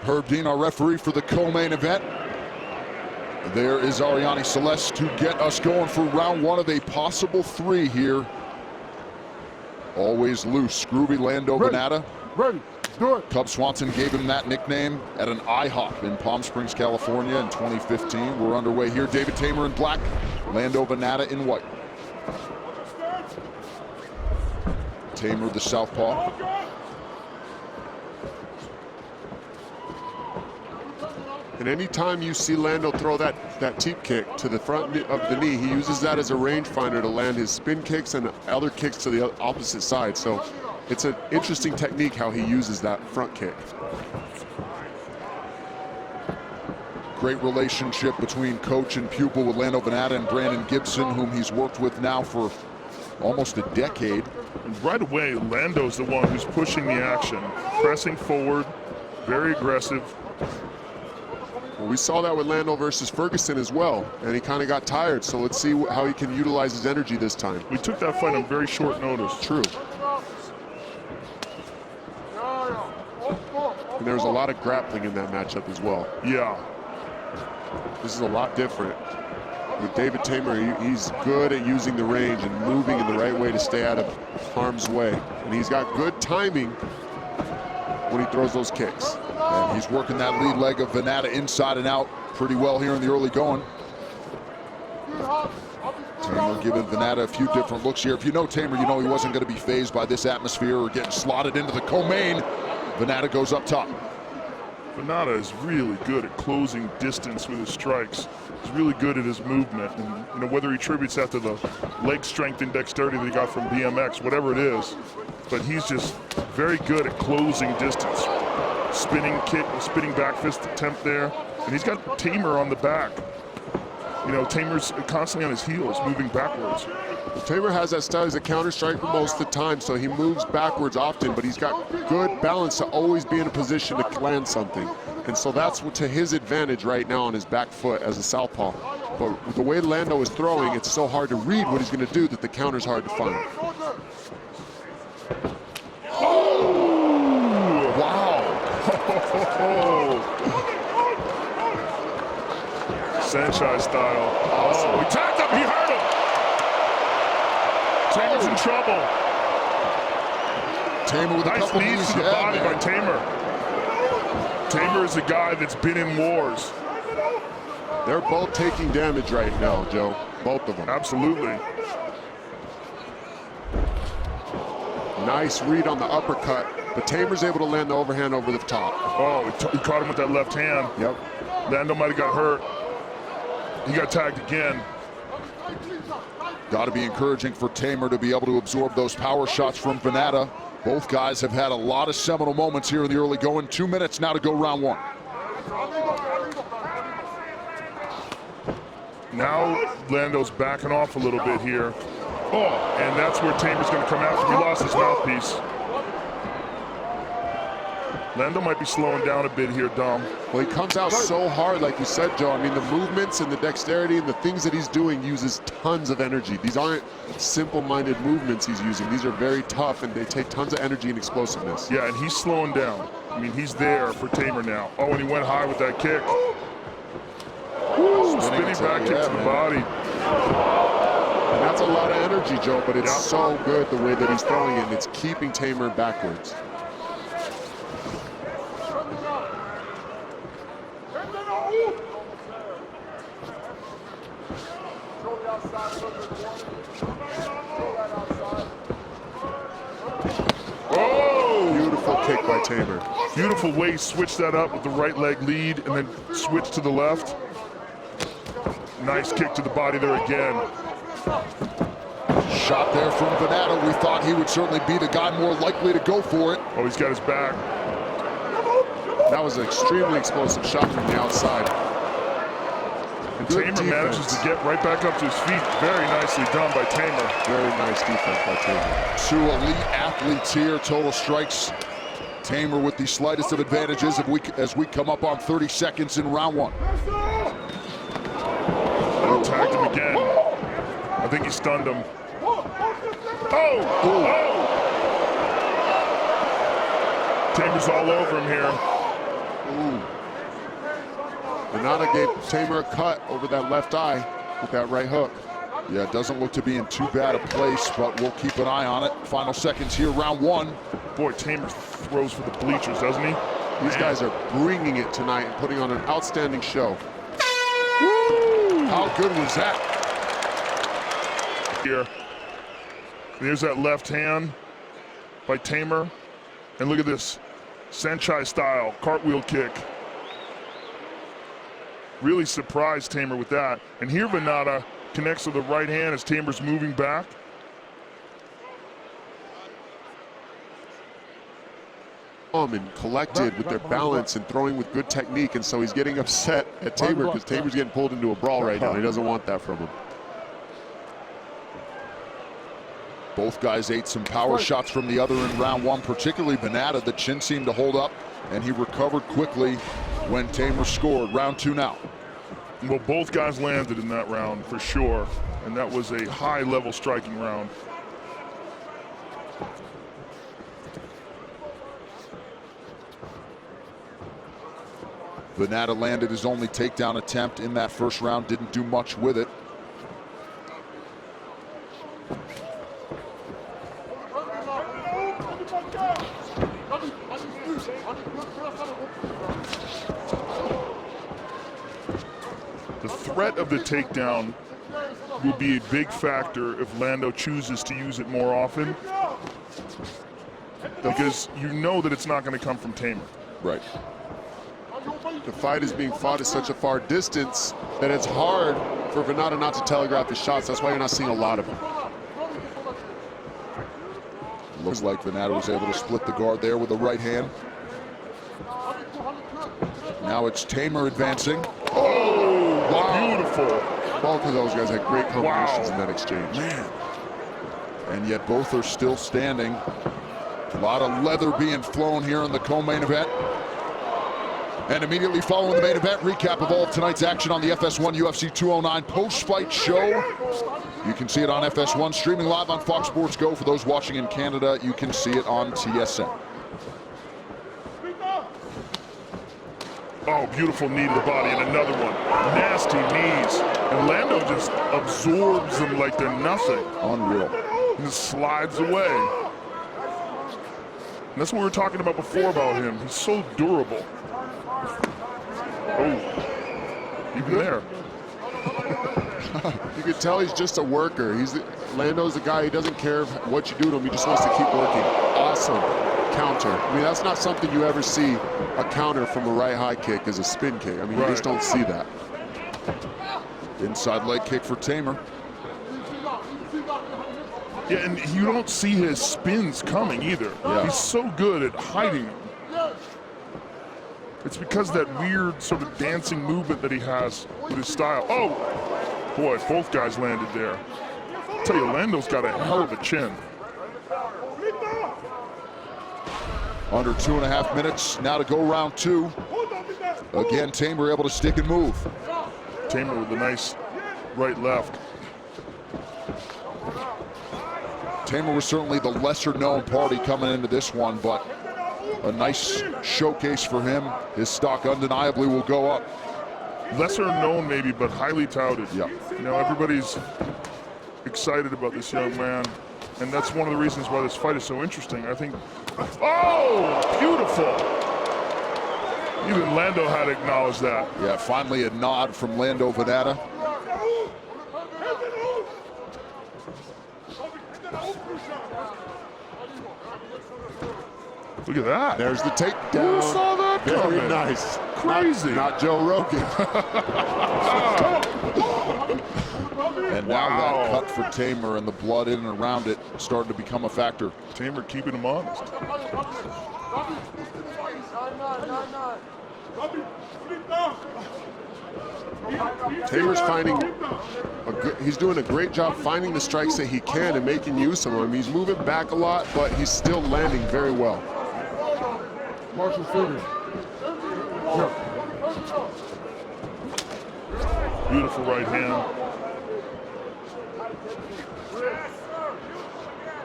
Herb Dean, our referee for the co-main event. There is Ariane Celeste to get us going for round one of a possible three here. Always loose, groovy Lando Vannata. Ready, do it. Cub Swanson gave him that nickname at an IHOP in Palm Springs, California in 2015. We're underway here. David Teymur in black, Lando Vannata in white. Teymur, the southpaw. And anytime you see Lando throw that teep kick to the front of the knee, he uses that as a rangefinder to land his spin kicks and other kicks to the opposite side. So it's an interesting technique how he uses that front kick. Great relationship between coach and pupil with Lando Vannata and Brandon Gibson, whom he's worked with now for almost a decade. And right away, Lando's the one who's pushing the action, pressing forward, very aggressive. Well, we saw that with Lando versus Ferguson as well, and he kind of got tired. So let's see how he can utilize his energy this time. We took that fight on very short notice. True. And there was a lot of grappling in that matchup as well. Yeah. This is a lot different. With David Teymur, he's good at using the range and moving in the right way to stay out of harm's way. And he's got good timing when he throws those kicks. And he's working that lead leg of Vannata inside and out pretty well here in the early going. Teymur giving Vannata a few different looks here. If you know Teymur, you know he wasn't going to be fazed by this atmosphere or getting slotted into the co-main. Vannata goes up top. Vannata is really good at closing distance with his strikes. He's really good at his movement, and whether he attributes that to the leg strength and dexterity that he got from BMX, whatever it is, but he's just very good at closing distance. Spinning kick, spinning back fist attempt there, and he's got Teymur on the back. Teymur's constantly on his heels, moving backwards. Teymur has that style. He's a counter striker most of the time, so he moves backwards often, but he's got good balance to always be in a position to land something. And so that's to his advantage right now on his back foot as a southpaw. But with the way Lando is throwing, it's so hard to read what he's going to do that the counter's hard to find. Oh! Wow! Sanchez style. Oh, he tagged him, he hurt him! Teymur's in trouble. Teymur with a nice couple knees knees to the body by Teymur. Teymur is a guy that's been in wars. They're both taking damage right now, Joe. Both of them. Absolutely. Nice read on the uppercut, but Teymur's able to land the overhand over the top. Oh, he caught him with that left hand. Yep. Lando might have got hurt. He got tagged again. Got to be encouraging for Teymur to be able to absorb those power shots from Vannata. Both guys have had a lot of seminal moments here in the early going. 2 minutes now to go round one. Now Lando's backing off a little bit here. Oh, and that's where Teymur's going to come after. He lost his mouthpiece. Lando might be slowing down a bit here, Dom. Well, he comes out so hard, like you said, Joe. I mean, the movements and the dexterity and the things that he's doing uses tons of energy. These aren't simple-minded movements he's using. These are very tough, and they take tons of energy and explosiveness. Yeah, and he's slowing down. I mean, he's there for Teymur now. Oh, and he went high with that kick. Woo, spinning back kick to the body. And that's a lot of energy, Joe, but it's so good the way that he's throwing it, and it's keeping Teymur backwards. Oh! Beautiful kick by Teymur. Beautiful way he switched that up with the right leg lead and then switch to the left. Nice kick to the body there again. Shot there from Vannata. We thought he would certainly be the guy more likely to go for it. Oh, he's got his back. That was an extremely explosive shot from the outside. And Teymur manages to get right back up to his feet. Very nicely done by Teymur. Very nice defense by Teymur. Two elite athletes here. Total strikes. Teymur with the slightest of advantages as we come up on 30 seconds in round one. Oh, tagged him again. I think he stunned him. Oh! Oh! Teymur's all over him here. Ooh. Vannata gave Teymur a cut over that left eye with that right hook. Yeah, it doesn't look to be in too bad a place, but we'll keep an eye on it. Final seconds here, round one. Boy, Teymur throws for the bleachers, doesn't he? These guys are bringing it tonight and putting on an outstanding show. Woo! How good was that? Here. There's that left hand by Teymur. And look at this. Sanchez style cartwheel kick. Really surprised Teymur with that. And here Vannata connects with the right hand as Teymur's moving back. And collected with their balance and throwing with good technique, and so he's getting upset at Teymur because Taymur's getting pulled into a brawl right now. He doesn't want that from him. Both guys ate some power shots from the other in round one, particularly Vannata. The chin seemed to hold up, and he recovered quickly when Teymur scored. Round two now. Well, both guys landed in that round for sure, and that was a high-level striking round. Vannata landed his only takedown attempt in that first round, didn't do much with it. The threat of the takedown will be a big factor if Lando chooses to use it more often, because you know that it's not going to come from Teymur. Right. The fight is being fought at such a far distance that it's hard for Vannata not to telegraph his shots. That's why you're not seeing a lot of them. Looks like Vannata was able to split the guard there with the right hand. Now it's Teymur advancing. Oh, wow. Beautiful. Both of those guys had great combinations in that exchange. Man. And yet both are still standing. A lot of leather being flown here in the co-main event. And immediately following the main event, recap of all of tonight's action on the FS1 UFC 209 post-fight show. You can see it on FS1, streaming live on Fox Sports Go. For those watching in Canada, you can see it on TSN. Oh, beautiful knee to the body, and another one. Nasty knees. And Lando just absorbs them like they're nothing. Unreal. And just slides away. And that's what we were talking about before about him. He's so durable. Oh, even there. You can tell he's just a worker. Lando's the guy, he doesn't care what you do to him, he just wants to keep working. Awesome counter. I mean, that's not something you ever see, a counter from a right high kick as a spin kick. I mean, you just don't see that. Inside leg kick for Teymur. Yeah, and you don't see his spins coming either. Yeah. He's so good at hiding them. It's because of that weird sort of dancing movement that he has with his style. Oh, boy, both guys landed there. I'll tell you, Lando's got a hell of a chin. Under 2.5 minutes now to go round two. Again, Teymur able to stick and move. Teymur with a nice right-left. Teymur was certainly the lesser-known party coming into this one, but a nice showcase for him. His stock undeniably will go up. Lesser known maybe, but highly touted. Yeah. You know, everybody's excited about this young man, and that's one of the reasons why this fight is so interesting. I think, oh, beautiful. Even Lando had to acknowledge that. Yeah, finally a nod from Lando Vannata. Look at that. There's the takedown. Who saw that coming? Very nice. Crazy. Not Joe Rogan. And now that cut for Teymur and the blood in and around it starting to become a factor. Teymur keeping him honest. Taymur's he's doing a great job finding the strikes that he can and making use of them. He's moving back a lot, but he's still landing very well. Marshall fingers. Beautiful right hand.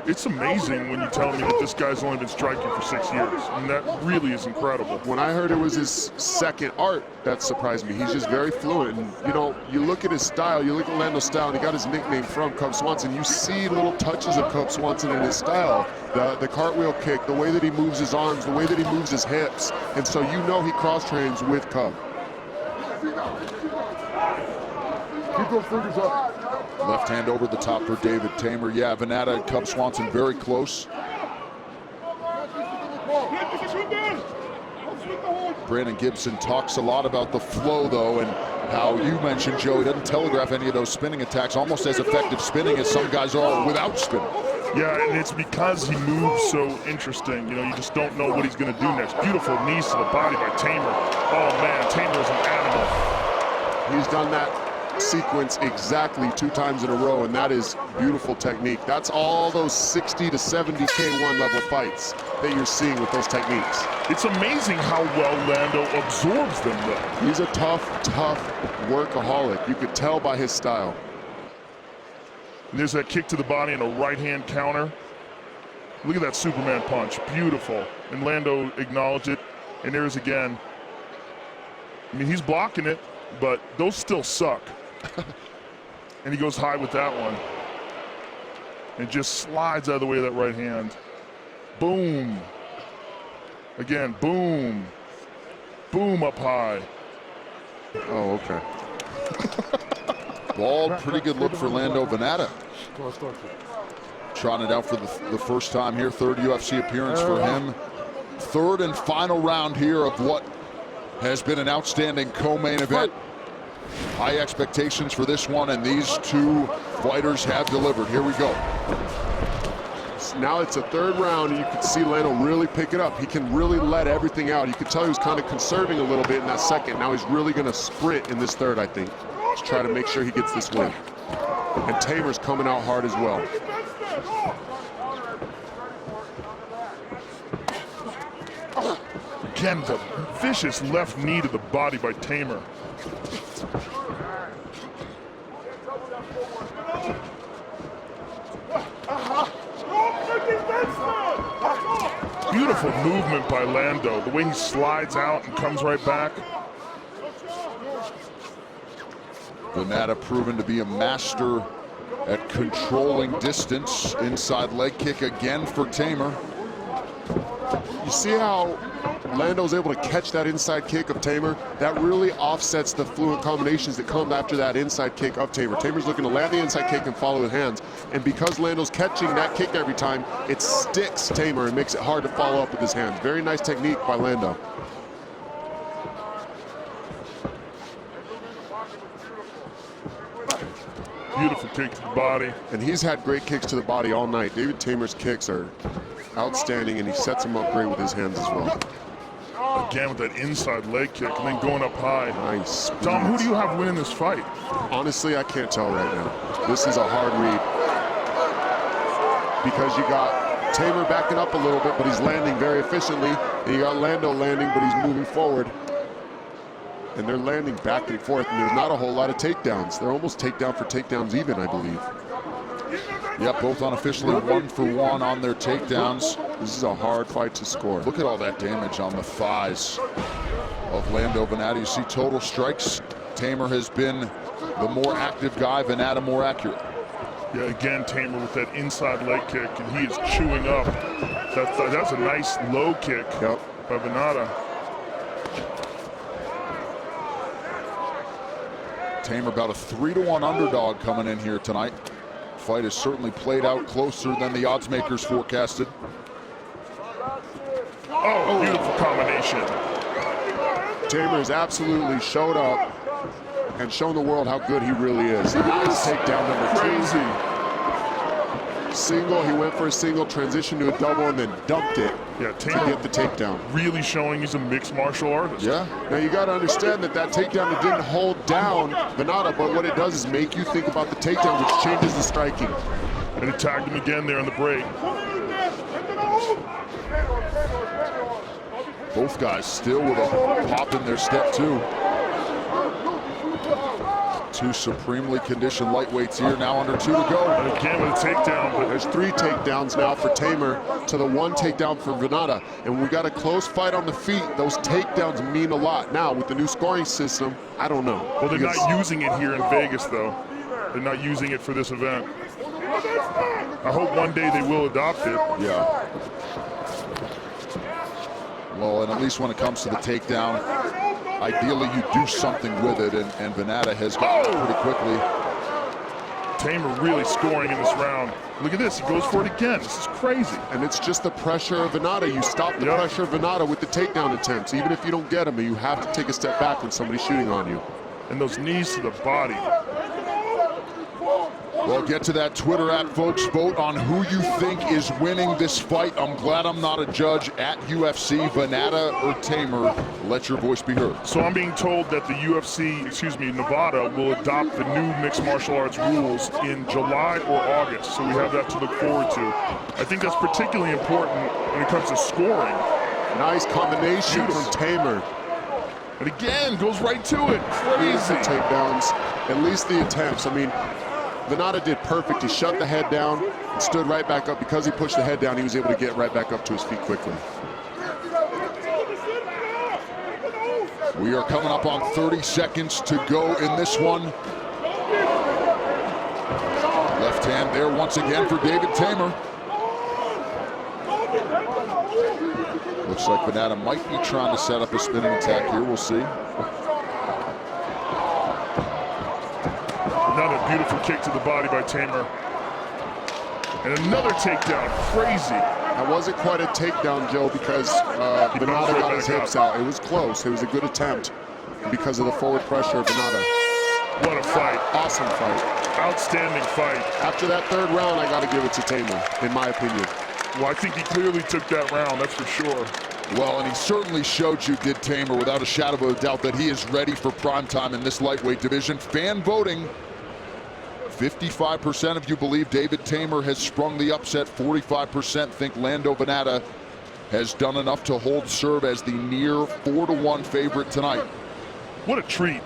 It's amazing when you tell me that this guy's only been striking for 6 years. I mean, that really is incredible. When I heard it was his second art, that surprised me. He's just very fluent. And, you know, you look at his style, you look at Lando's style, and he got his nickname from Cub Swanson. You see little touches of Cub Swanson in his style. The cartwheel kick, the way that he moves his arms, the way that he moves his hips. And so you know he cross-trains with Cub. Keep those fingers up. Left hand over the top for David Teymur. Yeah, Vannata and Cub Swanson very close. Brandon Gibson talks a lot about the flow, though, and how you mentioned, Joe, he doesn't telegraph any of those spinning attacks, almost as effective spinning as some guys are without spinning. Yeah, and it's because he moves so interesting. You know, you just don't know what he's going to do next. Beautiful knees to the body by Teymur. Oh, man, Teymur is an animal. He's done that sequence exactly 2 times in a row, and that is beautiful technique. That's all those 60 to 70 K1 level fights that you're seeing with those techniques. It's amazing how well Lando absorbs them, though. He's a tough workaholic. You could tell by his style. And there's that kick to the body and a right-hand counter. Look at that Superman punch. Beautiful. And Lando acknowledged it. And there's again. I mean, he's blocking it, but those still suck. And he goes high with that one. And just slides out of the way of that right hand. Boom. Again, boom. Boom up high. Oh, okay. Ball, pretty good look for Lando Vannata. Trotting it out for the first time here. 3rd UFC appearance for him. 3rd and final round here of what has been an outstanding co-main event. High expectations for this one, and these 2 fighters have delivered. Here we go. Now it's a 3rd round, and you can see Lando really pick it up. He can really let everything out. You could tell he was kind of conserving a little bit in that 2nd. Now he's really going to sprint in this 3rd, I think, to try to make sure he gets this win. And Teymur's coming out hard as well. Again, the vicious left knee to the body by Teymur. Beautiful movement by Lando. The way he slides out and comes right back. Vannata proven to be a master at controlling distance. Inside leg kick again for Teymur. You see how Lando's able to catch that inside kick of Teymur? That really offsets the fluent combinations that come after that inside kick of Teymur. Teymur's looking to land the inside kick and follow with hands. And because Lando's catching that kick every time, it sticks Teymur and makes it hard to follow up with his hands. Very nice technique by Lando. Beautiful kick to the body. And he's had great kicks to the body all night. David Teymur's kicks are outstanding, and he sets them up great with his hands as well. Again with that inside leg kick and then going up high. Nice. Tom, who do you have winning this fight? Honestly, I can't tell right now. This is a hard read. Because you got Teymur backing up a little bit, but he's landing very efficiently. And you got Lando landing, but he's moving forward. And they're landing back and forth, and there's not a whole lot of takedowns. They're almost takedown for takedowns even, I believe. Yep, both unofficially 1 for 1 on their takedowns. This is a hard fight to score. Look at all that damage on the thighs of Lando Vannata. You see total strikes. Teymur has been the more active guy, Vannata more accurate. Yeah, again, Teymur with that inside leg kick, and he is chewing up. That's a nice low kick by Vannata. Teymur about a 3-to-1 underdog coming in here tonight. Fight has certainly played out closer than the odds makers forecasted. Oh, beautiful combination. Teymur has absolutely showed up and shown the world how good he really is. Nice takedown number 2. Crazy. Single, he went for a single, transitioned to a double, and then dumped it Yeah, to Teymur get the takedown. really showing he's a mixed martial artist. Yeah. Now you got to understand that takedown, it didn't hold down Vannata, but what it does is make you think about the takedown, which changes the striking. And he tagged him again there in the break. Both guys still with a pop in their step too. Two supremely conditioned lightweights here, now under 2 to go. And again with a takedown. But There's 3 takedowns now for Teymur to the 1 takedown for Vannata. And we got a close fight on the feet. Those takedowns mean a lot. Now, with the new scoring system, I don't know. well, they're not using it here in Vegas, though. They're not using it for this event. I hope one day they will adopt it. Yeah. Well, and at least when it comes to the takedown, ideally you do something with it, and Vannata has gotten it pretty quickly. Teymur really scoring in this round. Look at this, he goes for it again. This is crazy. And it's just the pressure of Vannata. You stop the pressure of Vannata with the takedown attempts. Even if you don't get him, you have to take a step back when somebody's shooting on you. And those knees to the body. Well, get to that Twitter app, folks. Vote on who you think is winning this fight. I'm glad I'm not a judge at UFC, Vannata or Teymur. Let your voice be heard. So I'm being told that the Nevada will adopt the new mixed martial arts rules in July or August. So we have that to look forward to. I think that's particularly important when it comes to scoring. Nice combination from Teymur. And again, goes right to it. Crazy. Takedowns, at least the attempts. I mean, Vannata did perfect. He shut the head down and stood right back up. Because he pushed the head down, he was able to get right back up to his feet quickly. We are coming up on 30 seconds to go in this one. Left hand there once again for David Teymur. Looks like Vannata might be trying to set up a spinning attack here. We'll see. Another beautiful kick to the body by Teymur. And another takedown. Crazy. That wasn't quite a takedown, Joe, because Vannata got his hips out. It was close. It was a good attempt because of the forward pressure of Vannata. What a fight. Awesome fight. Outstanding fight. After that 3rd round, I got to give it to Teymur, in my opinion. Well, I think he clearly took that round, that's for sure. Well, and he certainly showed you, did Teymur, without a shadow of a doubt, that he is ready for prime time in this lightweight division. Fan voting. 55% of you believe David Teymur has sprung the upset. 45% think Lando Vannata has done enough to hold serve as the near 4-1 favorite tonight. What a treat.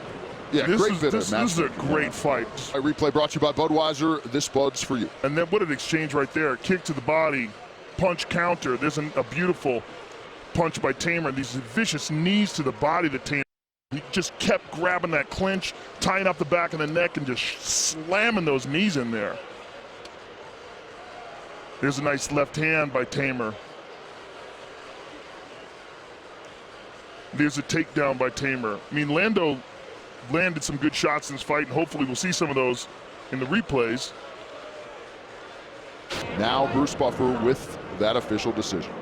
Yeah, great video, this is a great fight. A replay brought to you by Budweiser. This Bud's for you. And then what an exchange right there. Kick to the body, punch counter. There's a beautiful punch by Teymur. These vicious knees to the body that Teymur. He just kept grabbing that clinch, tying up the back of the neck, and just slamming those knees in there. There's a nice left hand by Teymur. There's a takedown by Teymur. I mean, Lando landed some good shots in this fight, and hopefully we'll see some of those in the replays. Now Bruce Buffer with that official decision.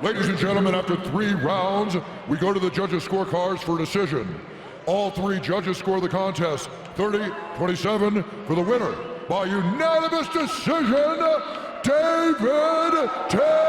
Ladies and gentlemen, after 3 rounds, we go to the judges' scorecards for decision. All 3 judges score the contest 30-27 for the winner by unanimous decision, David Teymur.